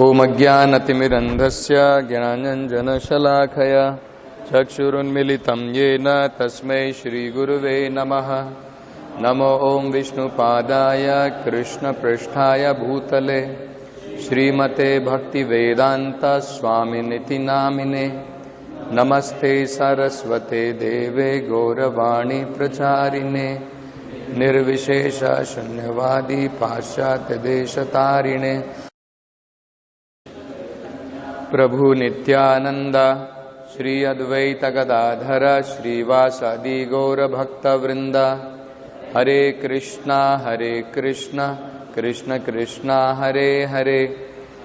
ओम अज्ञानतिमिरन्धस्य ज्ञानाञ्जनशलाकया चक्षुरुन्मिलितं येन तस्मै श्रीगुरुवे नमः। नमो ओम विष्णुपादाय कृष्णपृष्ठाय भूतले श्रीमते भक्तिवेदांत स्वामिनिति नामिने। नमस्ते सरस्वते देवे गौरवाणी प्रचारिणे निर्विशेष शून्यवादी पाश्चात्य देशतारिणे। प्रभु नित्यानंद श्री अद्वैत गदाधर श्रीवासादि गौर भक्त वृंद। हरे कृष्णा कृष्ण कृष्ण हरे हरे,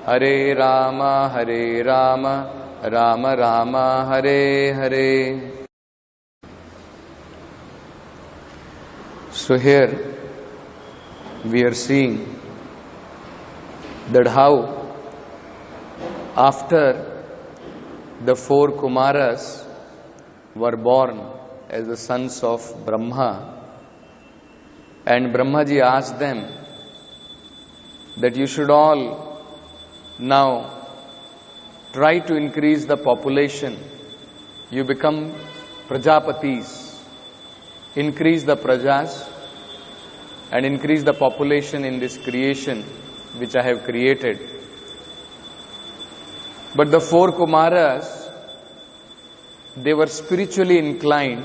हरे Ram Ram Ram Hare Hare. So here we are seeing that how after the four Kumaras were born as the sons of Brahma, and Brahmaji asked them that you should all now try to increase the population. You become Prajapatis, increase the Prajas and increase the population in this creation which I have created. But the four Kumaras, they were spiritually inclined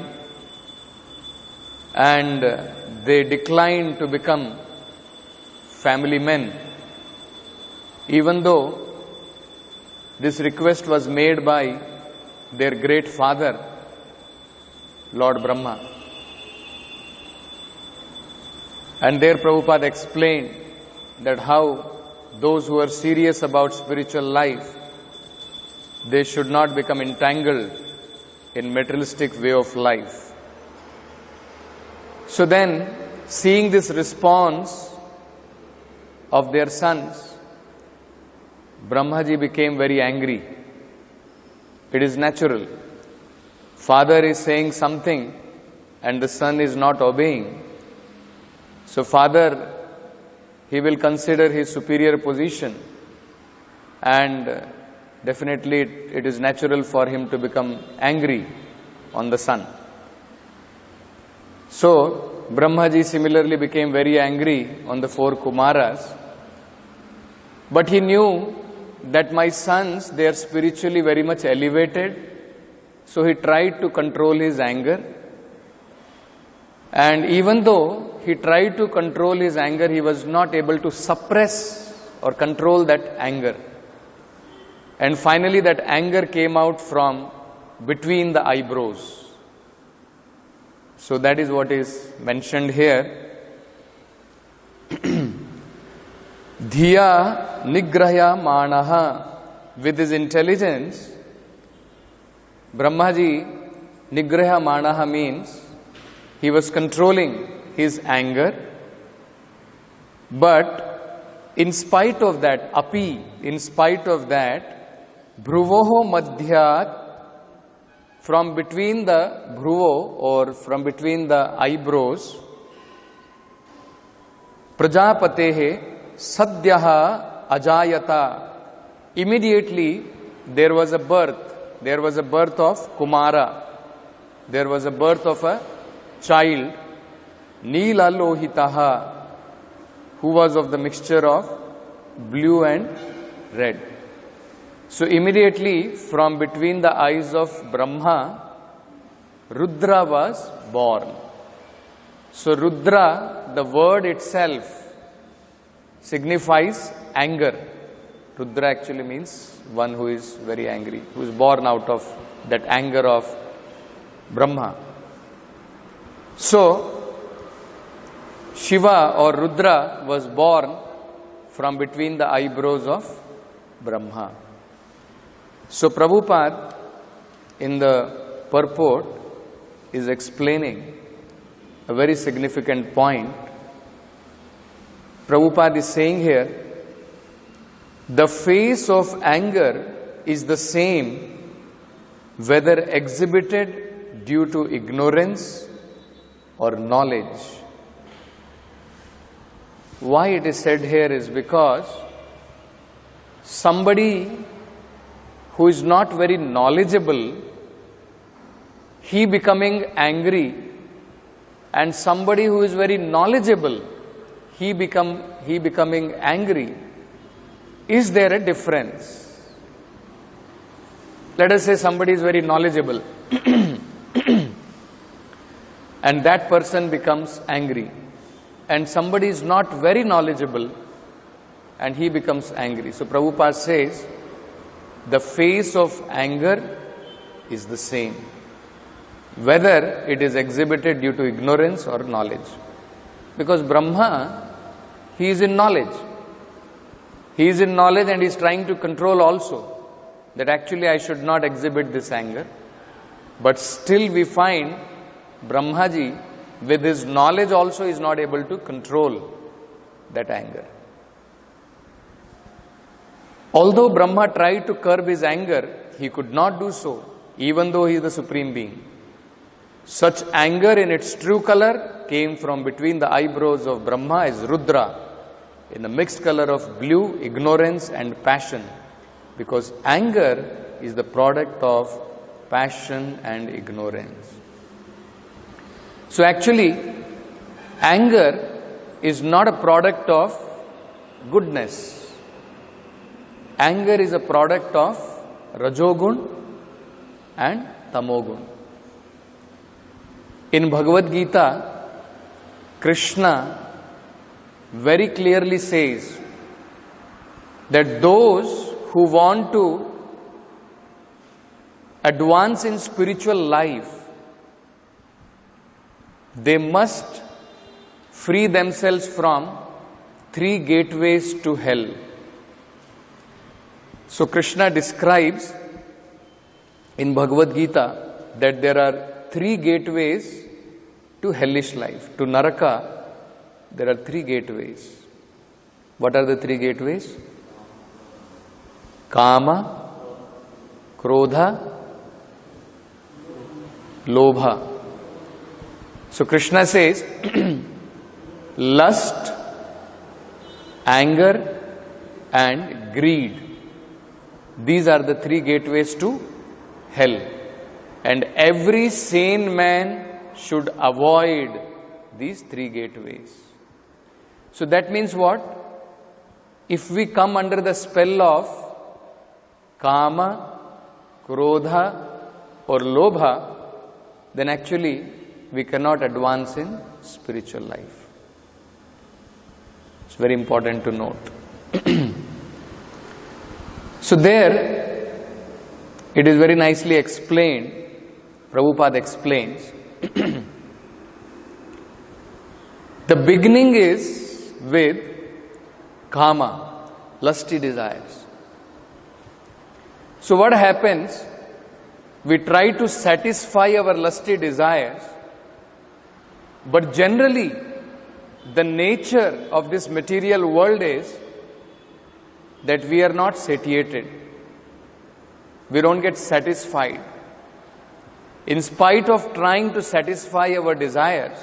and they declined to become family men, even though this request was made by their great father, Lord Brahma. And there Prabhupada explained that how those who are serious about spiritual life, they should not become entangled in materialistic way of life. So then, seeing this response of their sons, Brahmaji became very angry. It is natural. Father is saying something and the son is not obeying. So father, he will consider his superior position, and definitely it is natural for him to become angry on the son. So Brahmaji similarly became very angry on the four Kumaras, but he knew that my sons, they are spiritually very much elevated, so he tried to control his anger. And even though he tried to control his anger, he was not able to suppress or control that anger. And finally that anger came out from between the eyebrows. So that is what is mentioned here. Dhiya nigrahya manaha. With his intelligence, Brahmaji, nigrahya manaha means he was controlling his anger. But in spite of that, in spite of that, Bhruvoho madhyat, from between the bhruvo or from between the eyebrows, Prajapatehe sadhyaha ajayata. Immediately there was a birth of Kumara, there was a birth of a child, Neela Lohitaha, who was of the mixture of blue and red. So immediately from between the eyes of Brahma, Rudra was born. So Rudra, the word itself signifies anger. Rudra actually means one who is very angry, who is born out of that anger of Brahma. So Shiva or Rudra was born from between the eyebrows of Brahma. So Prabhupada in the purport is explaining a very significant point. Prabhupada is saying here, the face of anger is the same whether exhibited due to ignorance or knowledge. Why it is said here is because somebody who is not very knowledgeable, he becoming angry, and somebody who is very knowledgeable, he becoming angry. Is there a difference? Let us say somebody is very knowledgeable and that person becomes angry, and somebody is not very knowledgeable and he becomes angry. So Prabhupada says the face of anger is the same, whether it is exhibited due to ignorance or knowledge. Because Brahma, he is in knowledge. He is in knowledge and he is trying to control also that actually I should not exhibit this anger. But still we find Brahmaji with his knowledge also is not able to control that anger. Although Brahma tried to curb his anger, he could not do so, even though he is the Supreme Being. Such anger in its true color came from between the eyebrows of Brahma as Rudra, in the mixed color of blue, ignorance and passion, because anger is the product of passion and ignorance. So actually, anger is not a product of goodness. Anger is a product of Rajogun and Tamogun. In Bhagavad Gita, Krishna very clearly says that those who want to advance in spiritual life, they must free themselves from 3 gateways to hell. So Krishna describes in Bhagavad Gita that there are 3 gateways to hellish life. To Naraka, there are 3 gateways. What are the 3 gateways? Kama, Krodha, Lobha. So Krishna says, lust, anger and greed. These are the 3 gateways to hell. And every sane man should avoid these 3 gateways. So that means what? If we come under the spell of Kama, Krodha or Lobha, then actually we cannot advance in spiritual life. It's very important to note. So there, it is very nicely explained. Prabhupada explains. The beginning is with Kama, lusty desires. So what happens? We try to satisfy our lusty desires, but generally the nature of this material world is that we are not satiated. We don't get satisfied. In spite of trying to satisfy our desires,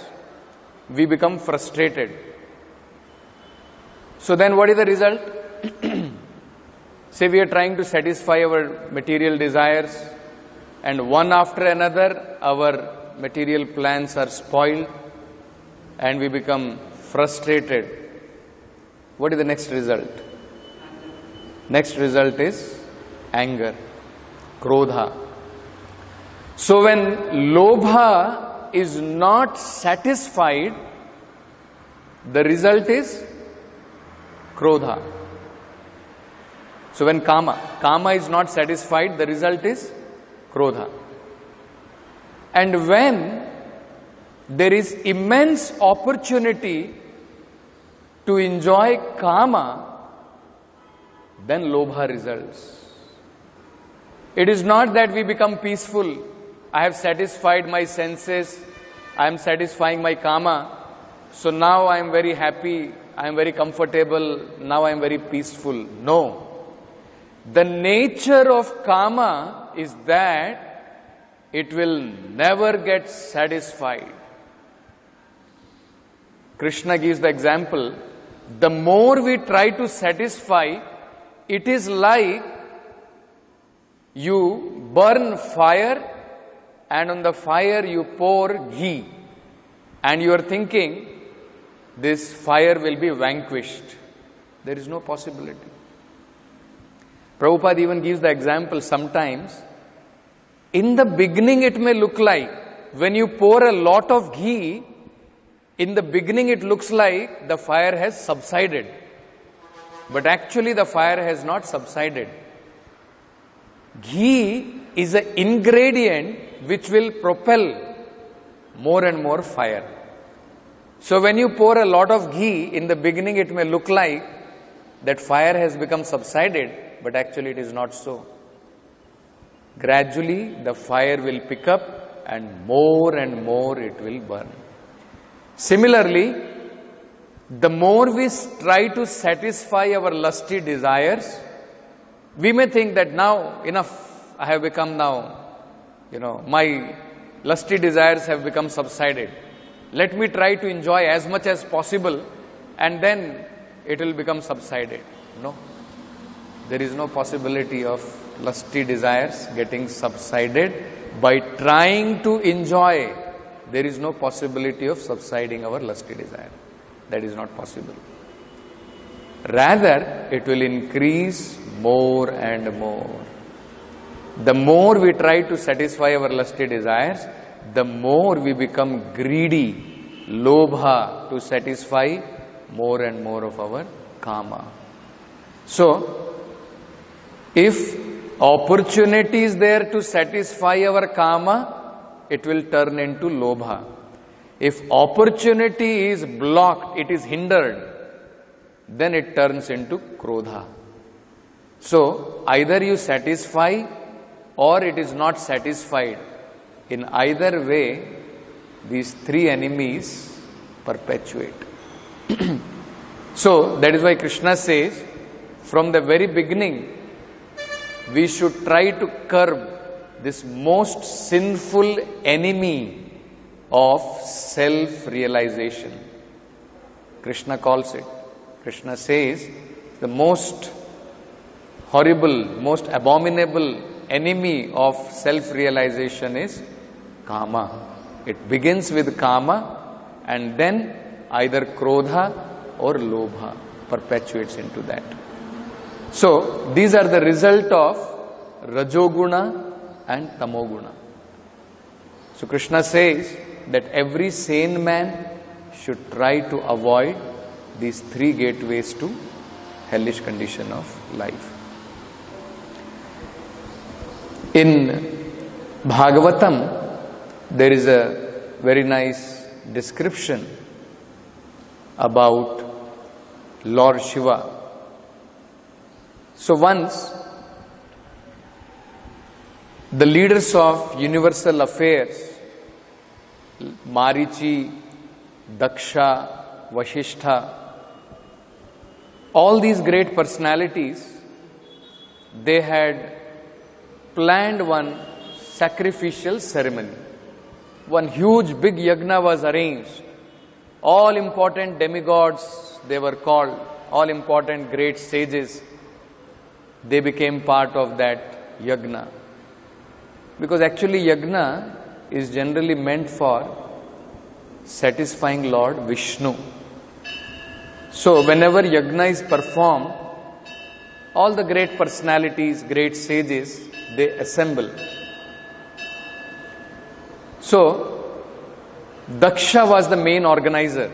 we become frustrated. So then what is the result? Say we are trying to satisfy our material desires, and one after another our material plans are spoiled and we become frustrated. What is the next result? Next result is anger, Krodha. So when Lobha is not satisfied, the result is Krodha. So when Kama is not satisfied, the result is Krodha. And when there is immense opportunity to enjoy Kama, then Lobha results. It is not that we become peaceful. I have satisfied my senses, I am satisfying my Kama, so now I am very happy, I am very comfortable, now I am very peaceful. No. The nature of Kama is that it will never get satisfied. Krishna gives the example, the more we try to satisfy, it is like you burn fire and on the fire you pour ghee and you are thinking this fire will be vanquished. There is no possibility. Prabhupada even gives the example sometimes. In the beginning it may look like, when you pour a lot of ghee, in the beginning it looks like the fire has subsided. But actually the fire has not subsided. Ghee is an ingredient which will propel more and more fire. So when you pour a lot of ghee, in the beginning it may look like that fire has become subsided, but actually it is not so. Gradually the fire will pick up and more it will burn. Similarly, the more we try to satisfy our lusty desires, we may think that now enough, I have become now, my lusty desires have become subsided. Let me try to enjoy as much as possible and then it will become subsided. No. There is no possibility of lusty desires getting subsided by trying to enjoy. There is no possibility of subsiding our lusty desire. That is not possible. Rather, it will increase more and more. The more we try to satisfy our lusty desires, the more we become greedy, lobha, to satisfy more and more of our kama. So, if opportunity is there to satisfy our kama, it will turn into lobha. If opportunity is blocked, it is hindered, then it turns into krodha. So, either you satisfy or it is not satisfied. In either way, these three enemies perpetuate. So, that is why Krishna says, from the very beginning, we should try to curb this most sinful enemy of self-realization. Krishna calls it. Krishna says, the most horrible, most abominable enemy of self-realization is kama. It begins with kama and then either krodha or lobha perpetuates into that. So, these are the result of rajoguna and tamoguna. So, Krishna says that every sane man should try to avoid these three gateways to hellish condition of life. In Bhagavatam, there is a very nice description about Lord Shiva. So once, the leaders of universal affairs, Marichi, Daksha, Vashishtha, all these great personalities, they had planned one sacrificial ceremony. One huge big yagna was arranged. All important demigods, they were called, all important great sages, they became part of that yagna. Because actually yagna is generally meant for satisfying Lord Vishnu. So whenever yagna is performed, all the great personalities, great sages, they assemble. So Daksha was the main organizer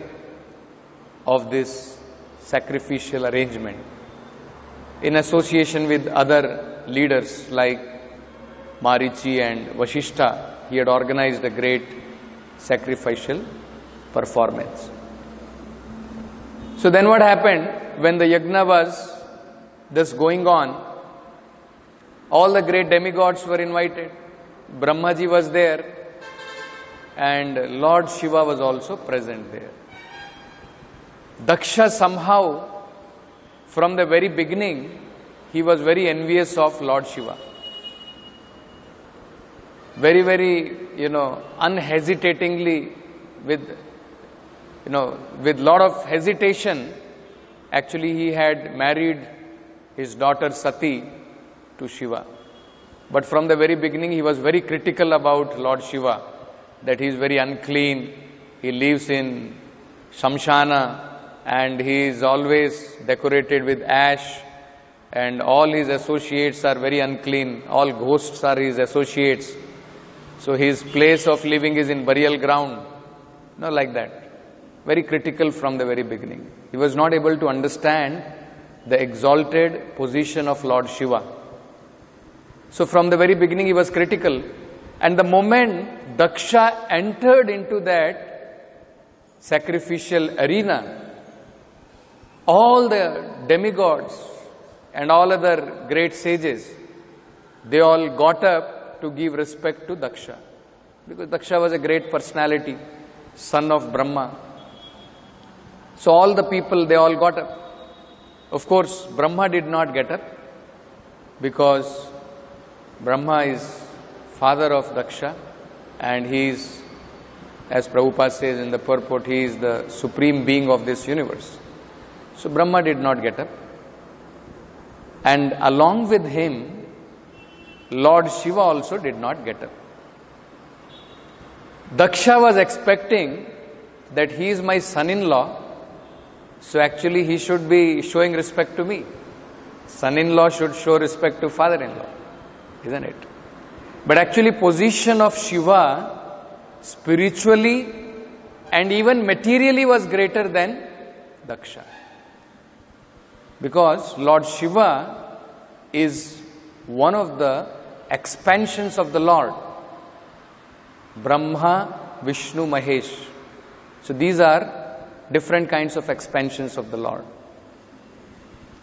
of this sacrificial arrangement, in association with other leaders like Marichi and Vashishtha. He had organized a great sacrificial performance. So then what happened, when the yagna was thus going on, all the great demigods were invited. Brahmaji was there and Lord Shiva was also present there. Daksha somehow, from the very beginning, he was very envious of Lord Shiva. Very, unhesitatingly, with lot of hesitation, actually he had married his daughter Sati to Shiva. But from the very beginning, he was very critical about Lord Shiva, that he is very unclean, he lives in Shamshana, and he is always decorated with ash, and all his associates are very unclean, all ghosts are his associates. So his place of living is in burial ground. No, like that. Very critical from the very beginning. He was not able to understand the exalted position of Lord Shiva. So from the very beginning he was critical. And the moment Daksha entered into that sacrificial arena, all the demigods and all other great sages, they all got up to give respect to Daksha. Because Daksha was a great personality, son of Brahma. So all the people, they all got up. Of course, Brahma did not get up, because Brahma is father of Daksha, and he is, as Prabhupada says in the purport, he is the supreme being of this universe. So Brahma did not get up. And along with him, Lord Shiva also did not get up. Daksha was expecting that he is my son-in-law, so actually he should be showing respect to me. Son-in-law should show respect to father-in-law, isn't it? But actually position of Shiva spiritually and even materially was greater than Daksha. Because Lord Shiva is one of the expansions of the Lord. Brahma, Vishnu, Mahesh. So these are different kinds of expansions of the Lord.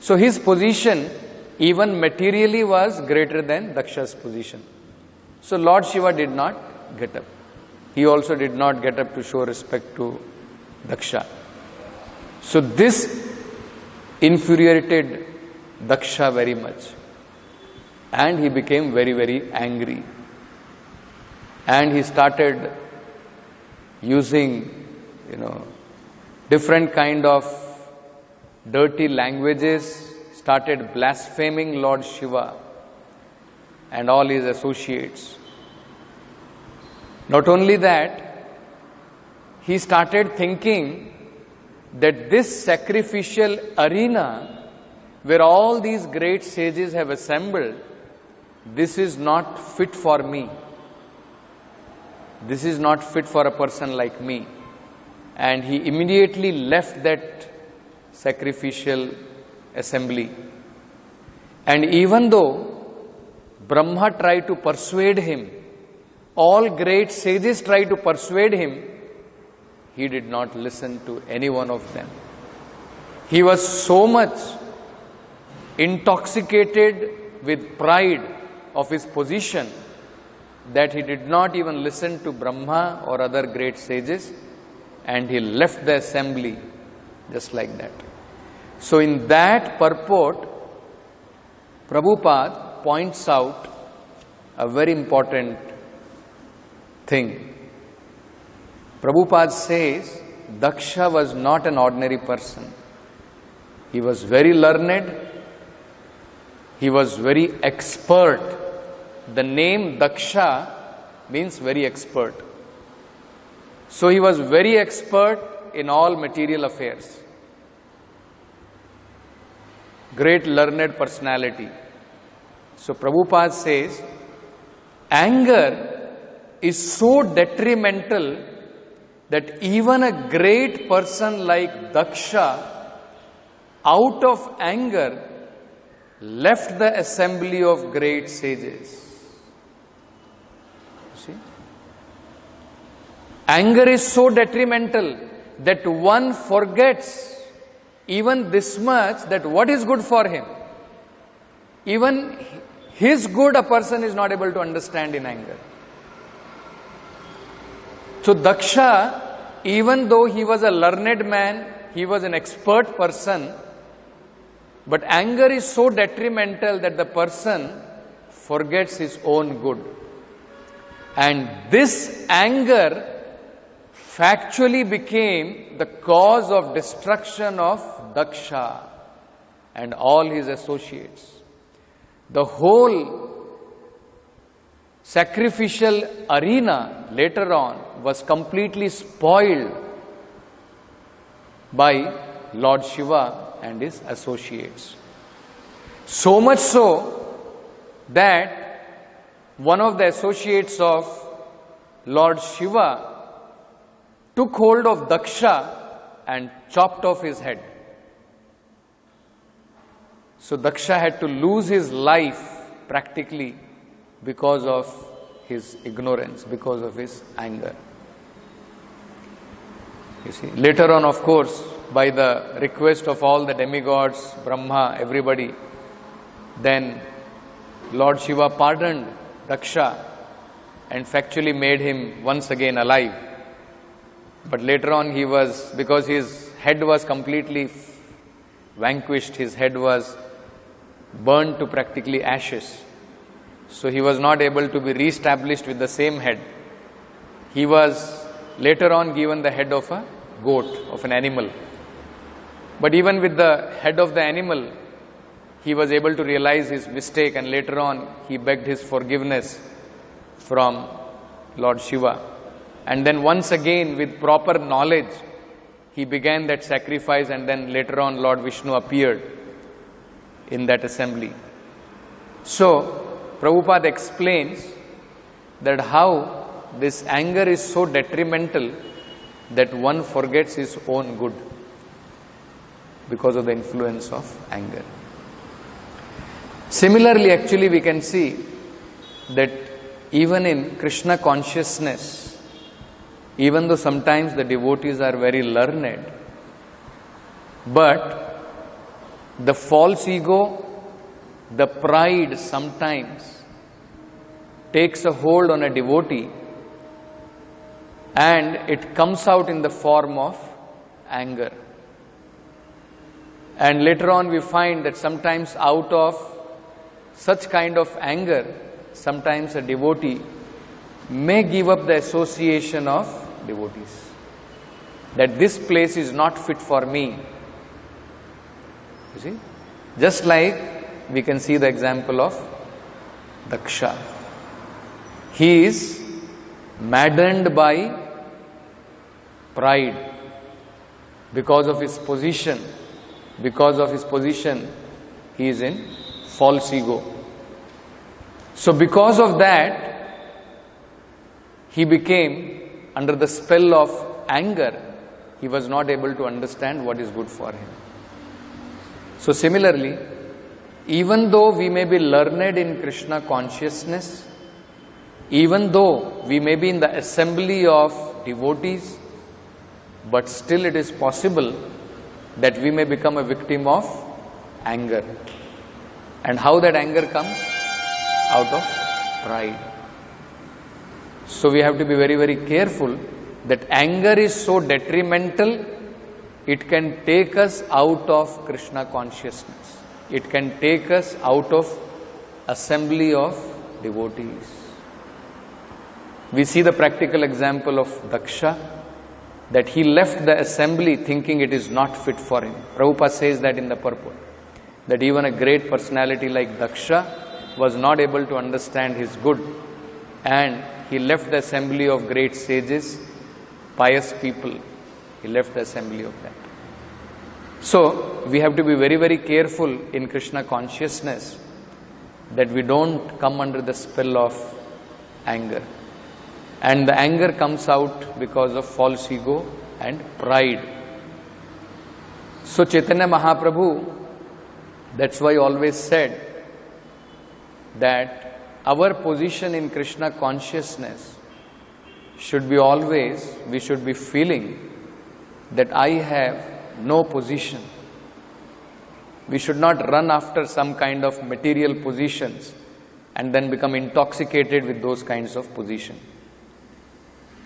So his position even materially was greater than Daksha's position. So Lord Shiva did not get up. He also did not get up to show respect to Daksha. So this infuriated Daksha very much. And he became very, very angry. And he started using, different kind of dirty languages, started blaspheming Lord Shiva and all his associates. Not only that, he started thinking that this sacrificial arena where all these great sages have assembled, this is not fit for me. This is not fit for a person like me. And he immediately left that sacrificial assembly. And even though Brahma tried to persuade him, all great sages tried to persuade him, he did not listen to any one of them. He was so much intoxicated with pride of his position that he did not even listen to Brahma or other great sages, and he left the assembly just like that. So in that purport, Prabhupada points out a very important thing. Prabhupada says Daksha was not an ordinary person. He was very learned. He was very expert. The name Daksha means very expert. So he was very expert in all material affairs. Great learned personality. So Prabhupada says, anger is so detrimental that even a great person like Daksha, out of anger, left the assembly of great sages. See? Anger is so detrimental that one forgets even this much, that what is good for him. Even his good a person is not able to understand in anger. So Daksha, even though he was a learned man, he was an expert person, but anger is so detrimental that the person forgets his own good. And this anger factually became the cause of destruction of Daksha. and all his associates. The whole sacrificial arena later on was completely spoiled by Lord Shiva and his associates. So much so that one of the associates of Lord Shiva took hold of Daksha and chopped off his head. So Daksha had to lose his life practically because of his ignorance, because of his anger. You see, later on, of course, by the request of all the demigods, Brahma, everybody, then Lord Shiva pardoned Daksha and factually made him once again alive. But later on he was, because his head was completely vanquished, his head was burned to practically ashes. So he was not able to be re-established with the same head. He was later on given the head of a goat, of an animal. But even with the head of the animal, he was able to realize his mistake, and later on he begged his forgiveness from Lord Shiva. And then once again, with proper knowledge, he began that sacrifice, and then later on Lord Vishnu appeared in that assembly. So Prabhupada explains that how this anger is so detrimental that one forgets his own good because of the influence of anger. Similarly, actually we can see that even in Krishna consciousness, even though sometimes the devotees are very learned, but the false ego, the pride sometimes takes a hold on a devotee, and it comes out in the form of anger. And later on we find that sometimes out of such kind of anger, sometimes a devotee may give up the association of devotees. That this place is not fit for me. You see? Just like we can see the example of Daksha. He is maddened by pride because of his position. Because of his position, he is in false ego. So because of that, he became under the spell of anger. He was not able to understand what is good for him. So similarly, even though we may be learned in Krishna consciousness, even though we may be in the assembly of devotees, but still it is possible that we may become a victim of anger. And how that anger comes? Out of pride. So we have to be very, very careful that anger is so detrimental, it can take us out of Krishna consciousness. It can take us out of assembly of devotees. We see the practical example of Daksha, that he left the assembly thinking it is not fit for him. Prabhupada says that in the purport, that even a great personality like Daksha was not able to understand his good, and he left the assembly of great sages, pious people. He left the assembly of that. So we have to be very, very careful in Krishna consciousness that we don't come under the spell of anger. And the anger comes out because of false ego and pride. So Chaitanya Mahaprabhu, that's why he always said that our position in Krishna consciousness should be always, we should be feeling that I have no position. We should not run after some kind of material positions and then become intoxicated with those kinds of positions.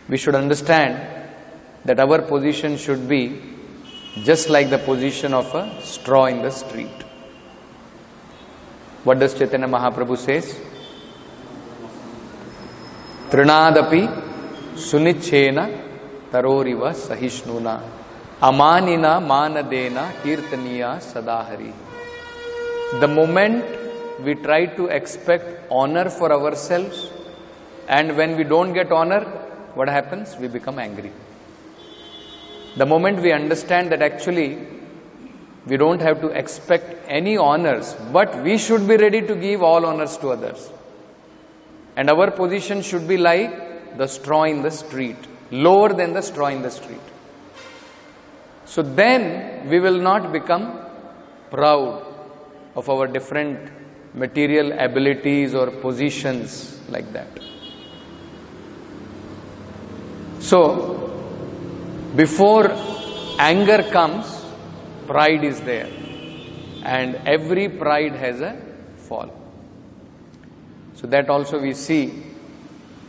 We should understand that our position should be just like the position of a straw in the street. What does Chaitanya Mahaprabhu says? Trinadapi sunichena taroriva sahishnuna amanina manadena kirtaniya sadahari. The moment we try to expect honor for ourselves, and when we don't get honor, what happens? We become angry. The moment we understand that actually we don't have to expect any honors, but we should be ready to give all honors to others. And our position should be like the straw in the street, lower than the straw in the street. So then we will not become proud of our different material abilities or positions like that. So, before anger comes, pride is there. And every pride has a fall. So that also we see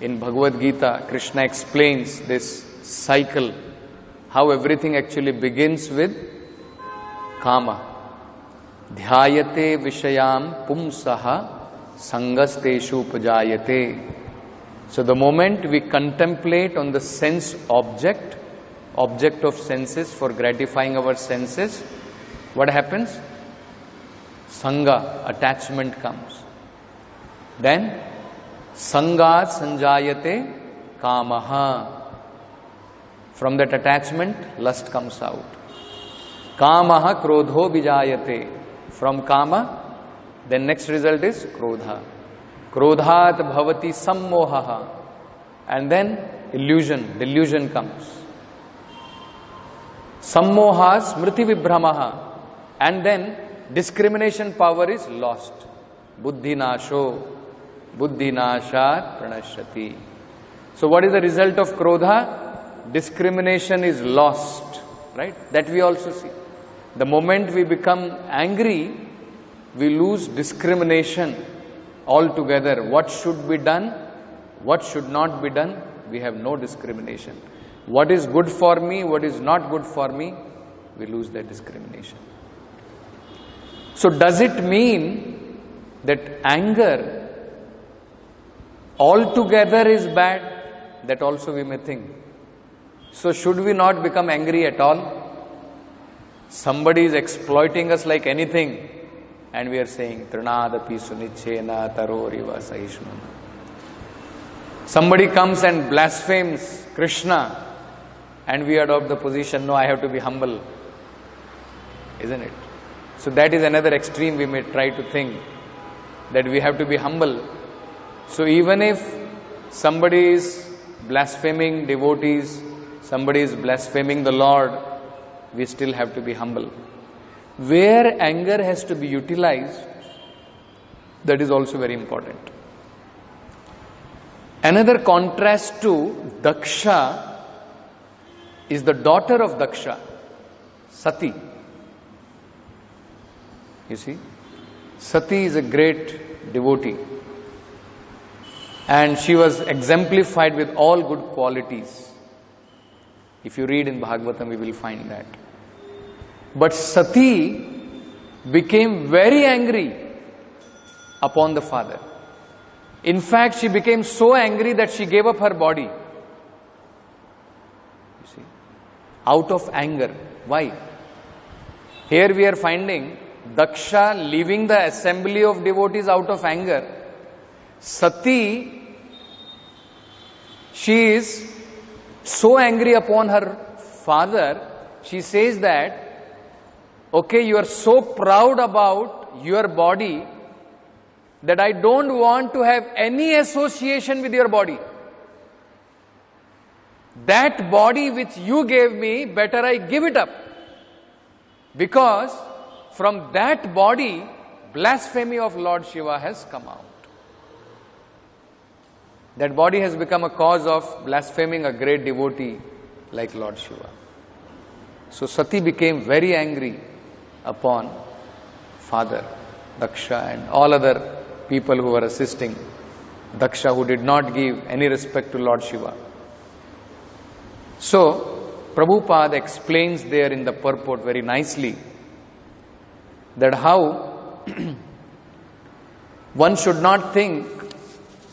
in Bhagavad Gita, Krishna explains this cycle, how everything actually begins with kama. Dhyayate vishayam pumsaha sangasteshu pujayate. So the moment we contemplate on the sense object of senses for gratifying our senses, what happens? Sangha, attachment comes. Then sangat sanjayate kamaha. From that attachment, lust comes out. Kamaha krodho bijayate. From kama, then next result is krodha. Krodhat bhavati sammohaha. And then illusion, delusion comes. Sammoha smriti vibhramaha. And then discrimination power is lost. Buddhi nasho, buddhi nashat pranashyati. So what is the result of krodha? Discrimination is lost, right? That we also see. The moment we become angry, we lose discrimination altogether. What should be done, what should not be done, we have no discrimination. What is good for me, what is not good for me, we lose that discrimination. So does it mean that anger altogether is bad? That also we may think. So should we not become angry at all? Somebody is exploiting us like anything, and we are saying, Trinadapi sunichena taroriva sahishnuna. Somebody comes and blasphemes Krishna, and we adopt the position, no, I have to be humble. Isn't it? So that is another extreme we may try to think, that we have to be humble. So even if somebody is blaspheming devotees, somebody is blaspheming the Lord, we still have to be humble. Where anger has to be utilized, that is also very important. Another contrast to Daksha is the daughter of Daksha, Sati. You see, Sati is a great devotee, and she was exemplified with all good qualities. If you read in Bhagavatam, we will find that. But Sati became very angry upon the father. In fact, she became so angry that she gave up her body. You see, out of anger. Why? Here we are finding Daksha leaving the assembly of devotees out of anger. Sati, she is so angry upon her father, she says that, okay, you are so proud about your body that I don't want to have any association with your body. That body which you gave me, better I give it up. Because from that body, blasphemy of Lord Shiva has come out. That body has become a cause of blaspheming a great devotee like Lord Shiva. So Sati became very angry upon father, Daksha, and all other people who were assisting Daksha, who did not give any respect to Lord Shiva. So Prabhupada explains there in the purport very nicely that how one should not think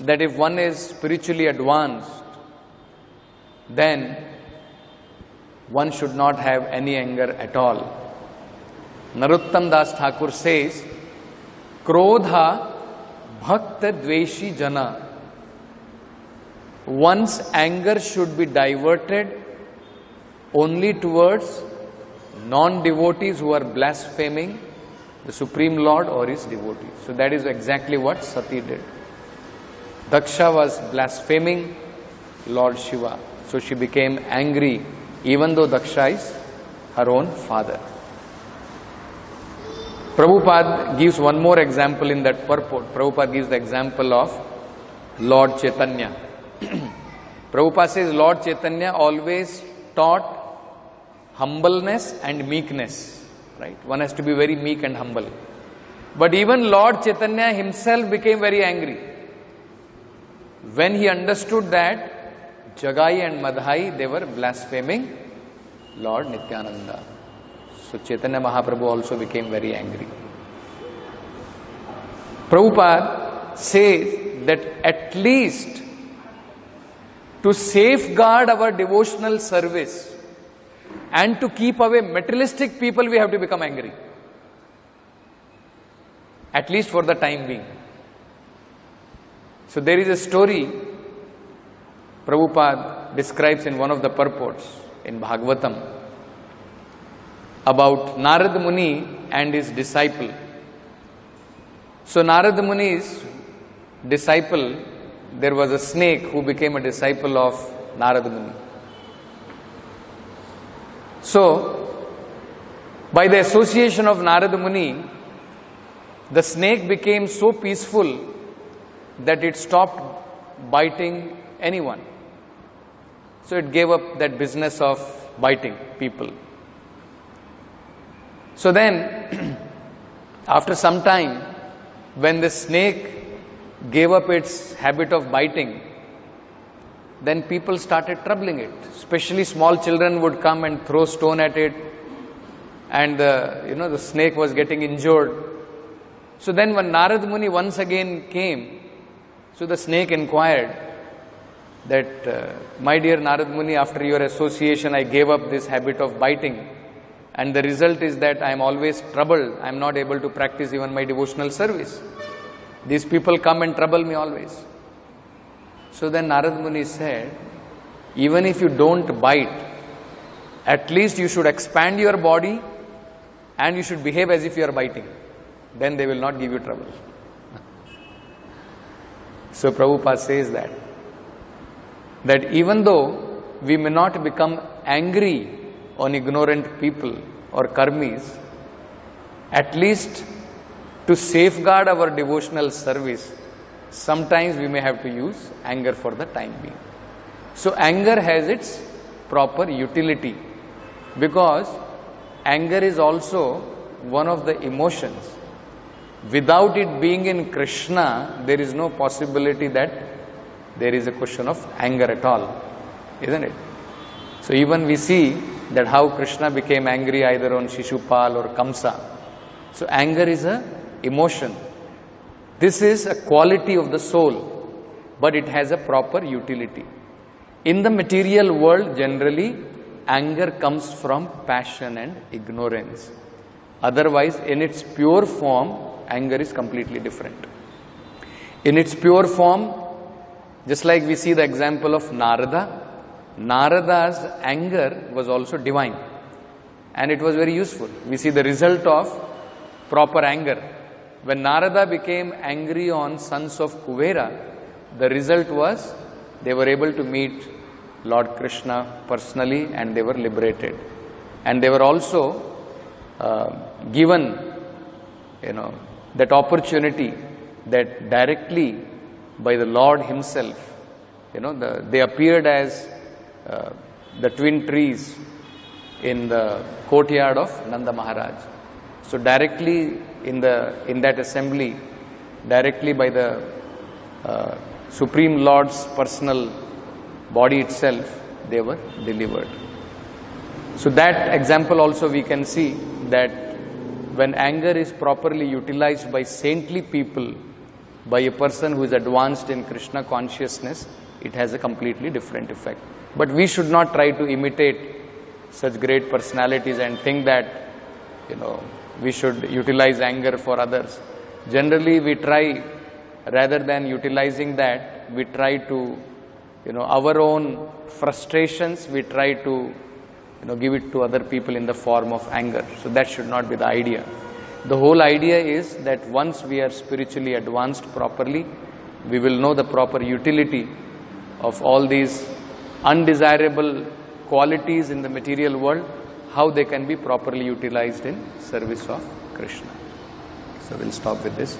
that if one is spiritually advanced, then one should not have any anger at all. Narottam Das Thakur says Krodha bhakta dveshi jana. One's anger should be diverted only towards non-devotees who are blaspheming the Supreme Lord or his devotees. So that is exactly what Sati did. Daksha was blaspheming Lord Shiva. So she became angry even though Daksha is her own father. Prabhupada gives one more example in that purport. Prabhupada gives the example of Lord Chaitanya. Prabhupada says Lord Chaitanya always taught humbleness and meekness. Right? One has to be very meek and humble. But even Lord Chaitanya himself became very angry when he understood that Jagai and Madhai, they were blaspheming Lord Nityananda. So Chaitanya Mahaprabhu also became very angry. Prabhupada says that at least to safeguard our devotional service and to keep away materialistic people, we have to become angry. At least for the time being. So there is a story Prabhupada describes in one of the purports in Bhagavatam about Narad Muni and his disciple. So Narad Muni's disciple, there was a snake who became a disciple of Narad Muni. So, by the association of Narad Muni, the snake became so peaceful that it stopped biting anyone. So it gave up that business of biting people. So then, after some time, when the snake gave up its habit of biting, then people started troubling it. Especially small children would come and throw stone at it, and the snake was getting injured. So then when Narad Muni once again came, so the snake inquired that, my dear Narad Muni, after your association I gave up this habit of biting, and the result is that I am always troubled. I am not able to practice even my devotional service. These people come and trouble me always. So then Narad Muni said, even if you don't bite, at least you should expand your body and you should behave as if you are biting. Then they will not give you trouble. So Prabhupada says that even though we may not become angry on ignorant people or karmis, at least to safeguard our devotional service, sometimes we may have to use anger for the time being. So anger has its proper utility, because anger is also one of the emotions. Without it being in Krishna, there is no possibility that there is a question of anger at all, isn't it? So even we see that how Krishna became angry either on Shishupal or Kamsa. So anger is a emotion. This is a quality of the soul, but it has a proper utility. In the material world, generally, anger comes from passion and ignorance. Otherwise, in its pure form, anger is completely different. In its pure form, just like we see the example of Narada, Narada's anger was also divine, and it was very useful. We see the result of proper anger. When Narada became angry on sons of Kuvera, the result was they were able to meet Lord Krishna personally and they were liberated. And they were also given, that opportunity that directly by the Lord himself, they appeared as the twin trees in the courtyard of Nanda Maharaj. So directly in that assembly, directly by the Supreme Lord's personal body itself, they were delivered. So that example also we can see that when anger is properly utilized by saintly people, by a person who is advanced in Krishna consciousness, it has a completely different effect. But we should not try to imitate such great personalities and think that, we should utilize anger for others. Generally we try, rather than utilizing that, we try to, our own frustrations, we try to, give it to other people in the form of anger. So that should not be the idea. The whole idea is that once we are spiritually advanced properly, we will know the proper utility of all these undesirable qualities in the material world, how they can be properly utilized in service of Krishna. So we'll stop with this.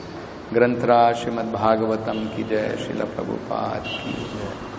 Granthra Srimad Bhagavatam ki jai, Srila Prabhupada ki jai.